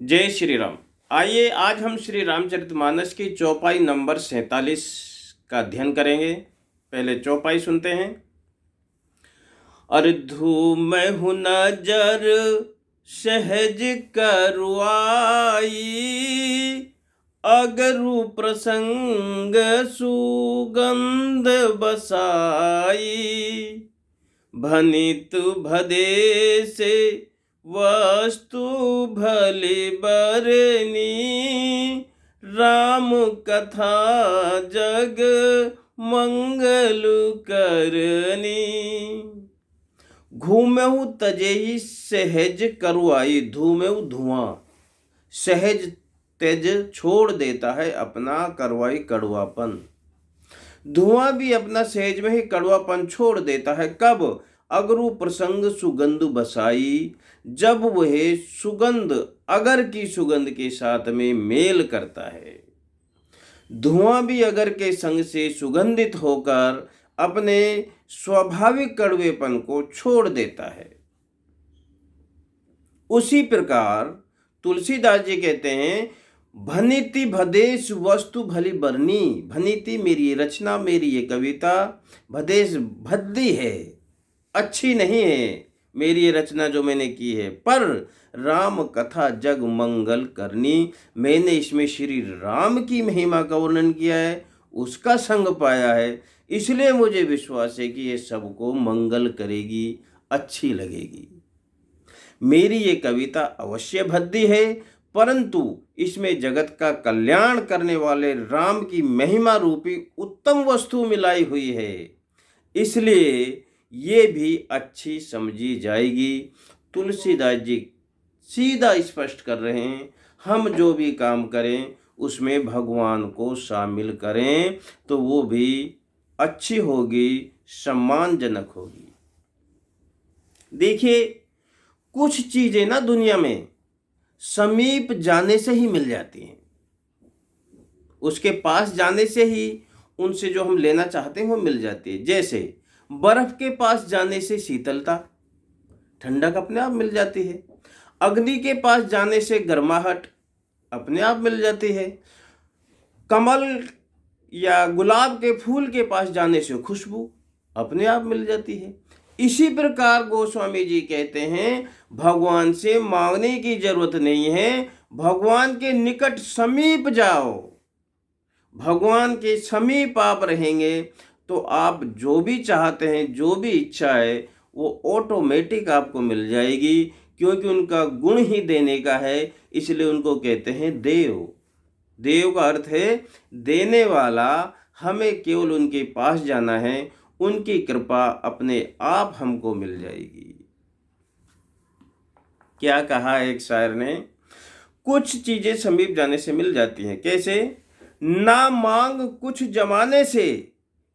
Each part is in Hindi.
जय श्री राम। आइए आज हम श्री रामचरितमानस की चौपाई नंबर 47 का अध्ययन करेंगे। पहले चौपाई सुनते हैं। अरे धूम हूँ नजर सहज करवाई, अगरु प्रसंग सुगंध बसाई, भनित भदे से वस्तु भली बरनी, राम कथा जग मंगल करनी। घूमेहु तजेहि सहज करुआई, धूमेहु धुआं, सहज तेज छोड़ देता है अपना करवाई कड़वापन। धुआं भी अपना सहज में ही कड़वापन छोड़ देता है। कब? अगरु प्रसंग सुगंध बसाई, जब वह सुगंध अगर की सुगंध के साथ में मेल करता है। धुआं भी अगर के संग से सुगंधित होकर अपने स्वाभाविक कड़वेपन को छोड़ देता है। उसी प्रकार तुलसीदास जी कहते हैं, भनिति भदेश वस्तु भली बरनी। भनिति मेरी ये रचना, मेरी ये कविता भदेश भद्दी है, अच्छी नहीं है मेरी ये रचना जो मैंने की है, पर राम कथा जग मंगल करनी। मैंने इसमें श्री राम की महिमा का वर्णन किया है, उसका संग पाया है, इसलिए मुझे विश्वास है कि ये सबको मंगल करेगी, अच्छी लगेगी। मेरी ये कविता अवश्य भद्दी है, परंतु इसमें जगत का कल्याण करने वाले राम की महिमा रूपी उत्तम वस्तु मिलाई हुई है, इसलिए ये भी अच्छी समझी जाएगी। तुलसीदास जी सीधा स्पष्ट कर रहे हैं, हम जो भी काम करें उसमें भगवान को शामिल करें तो वो भी अच्छी होगी, सम्मानजनक होगी। देखिए, कुछ चीजें ना दुनिया में समीप जाने से ही मिल जाती हैं, उसके पास जाने से ही उनसे जो हम लेना चाहते हैं वो मिल जाती है। जैसे बर्फ के पास जाने से शीतलता, ठंडक अपने आप मिल जाती है। अग्नि के पास जाने से गर्माहट अपने आप मिल जाती है। कमल या गुलाब के फूल के पास जाने से खुशबू अपने आप मिल जाती है। इसी प्रकार गोस्वामी जी कहते हैं, भगवान से मांगने की जरूरत नहीं है, भगवान के निकट समीप जाओ। भगवान के समीप आप रहेंगे तो आप जो भी चाहते हैं, जो भी इच्छा है, वो ऑटोमेटिक आपको मिल जाएगी, क्योंकि उनका गुण ही देने का है, इसलिए उनको कहते हैं देव। देव का अर्थ है देने वाला। हमें केवल उनके पास जाना है, उनकी कृपा अपने आप हमको मिल जाएगी। क्या कहा एक शायर ने, कुछ चीजें समीप जाने से मिल जाती हैं। कैसे? ना मांग कुछ जमाने से,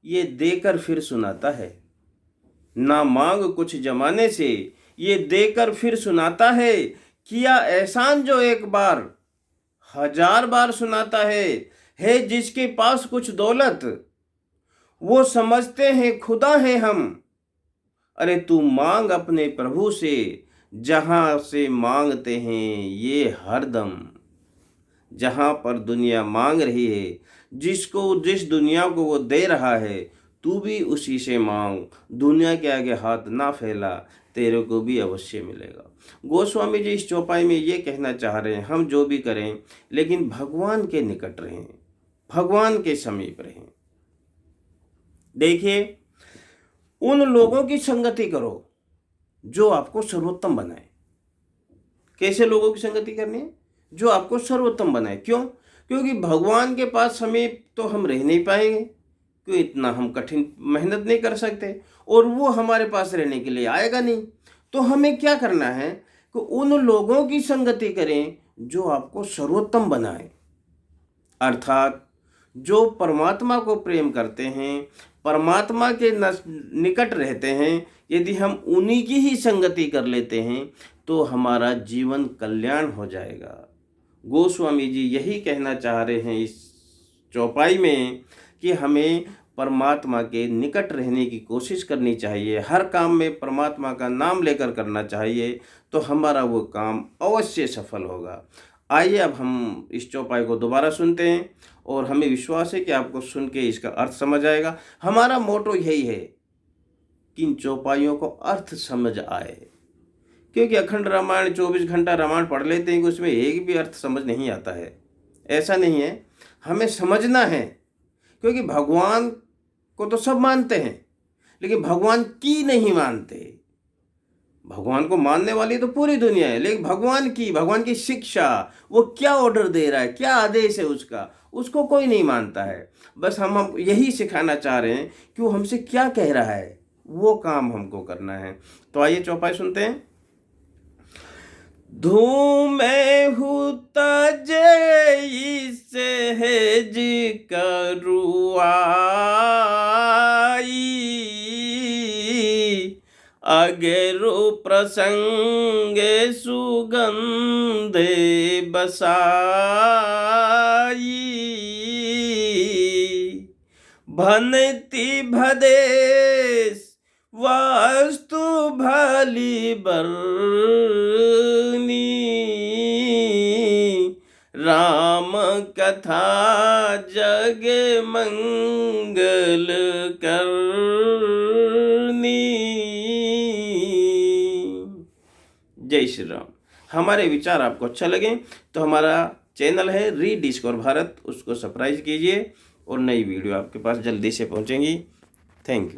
ये देकर फिर सुनाता है। ना मांग कुछ जमाने से, ये देकर फिर सुनाता है। किया एहसान जो एक बार, 1000 बार सुनाता है जिसके पास कुछ दौलत, वो समझते हैं खुदा है हम। अरे तू मांग अपने प्रभु से, जहां से मांगते हैं ये हरदम। जहां पर दुनिया मांग रही है, जिस दुनिया को वो दे रहा है, तू भी उसी से मांग। दुनिया के आगे हाथ ना फैला, तेरे को भी अवश्य मिलेगा। गोस्वामी जी इस चौपाई में ये कहना चाह रहे हैं, हम जो भी करें लेकिन भगवान के निकट रहें, भगवान के समीप रहें। देखिए, उन लोगों की संगति करो जो आपको सर्वोत्तम बनाए। कैसे लोगों की संगति करनी है? जो आपको सर्वोत्तम बनाए। क्यों? क्योंकि भगवान के पास समीप तो हम रह नहीं पाएंगे, क्यों? इतना हम कठिन मेहनत नहीं कर सकते, और वो हमारे पास रहने के लिए आएगा नहीं। तो हमें क्या करना है कि उन लोगों की संगति करें जो आपको सर्वोत्तम बनाए, अर्थात जो परमात्मा को प्रेम करते हैं, परमात्मा के निकट रहते हैं। यदि हम उन्हीं की ही संगति कर लेते हैं तो हमारा जीवन कल्याण हो जाएगा। गोस्वामी जी यही कहना चाह रहे हैं इस चौपाई में कि हमें परमात्मा के निकट रहने की कोशिश करनी चाहिए। हर काम में परमात्मा का नाम लेकर करना चाहिए, तो हमारा वो काम अवश्य सफल होगा। आइए अब हम इस चौपाई को दोबारा सुनते हैं और हमें विश्वास है कि आपको सुन के इसका अर्थ समझ आएगा। हमारा मोटो यही है कि इन चौपाइयों को अर्थ समझ आए, क्योंकि अखंड रामायण 24 घंटा रामायण पढ़ लेते हैं कि उसमें एक भी अर्थ समझ नहीं आता है। ऐसा नहीं है, हमें समझना है, क्योंकि भगवान को तो सब मानते हैं लेकिन भगवान की नहीं मानते। भगवान को मानने वाली तो पूरी दुनिया है, लेकिन भगवान की शिक्षा, वो क्या ऑर्डर दे रहा है, क्या आदेश है उसका, उसको कोई नहीं मानता है। बस हम यही सिखाना चाह रहे हैं कि वो हमसे क्या कह रहा है, वो काम हमको करना है। तो आइए चौपाई सुनते हैं। धूमें तजई सहज करुआई, अगेरु प्रसंग सुगंधे बसाई, भनति भदेश वास्तु भली बरनी, राम कथा जग मंगल करनी। जय श्री राम। हमारे विचार आपको अच्छा लगे तो हमारा चैनल है रीडिस्कवर भारत, उसको सब्सक्राइब कीजिए और नई वीडियो आपके पास जल्दी से पहुंचेंगी। Thank you.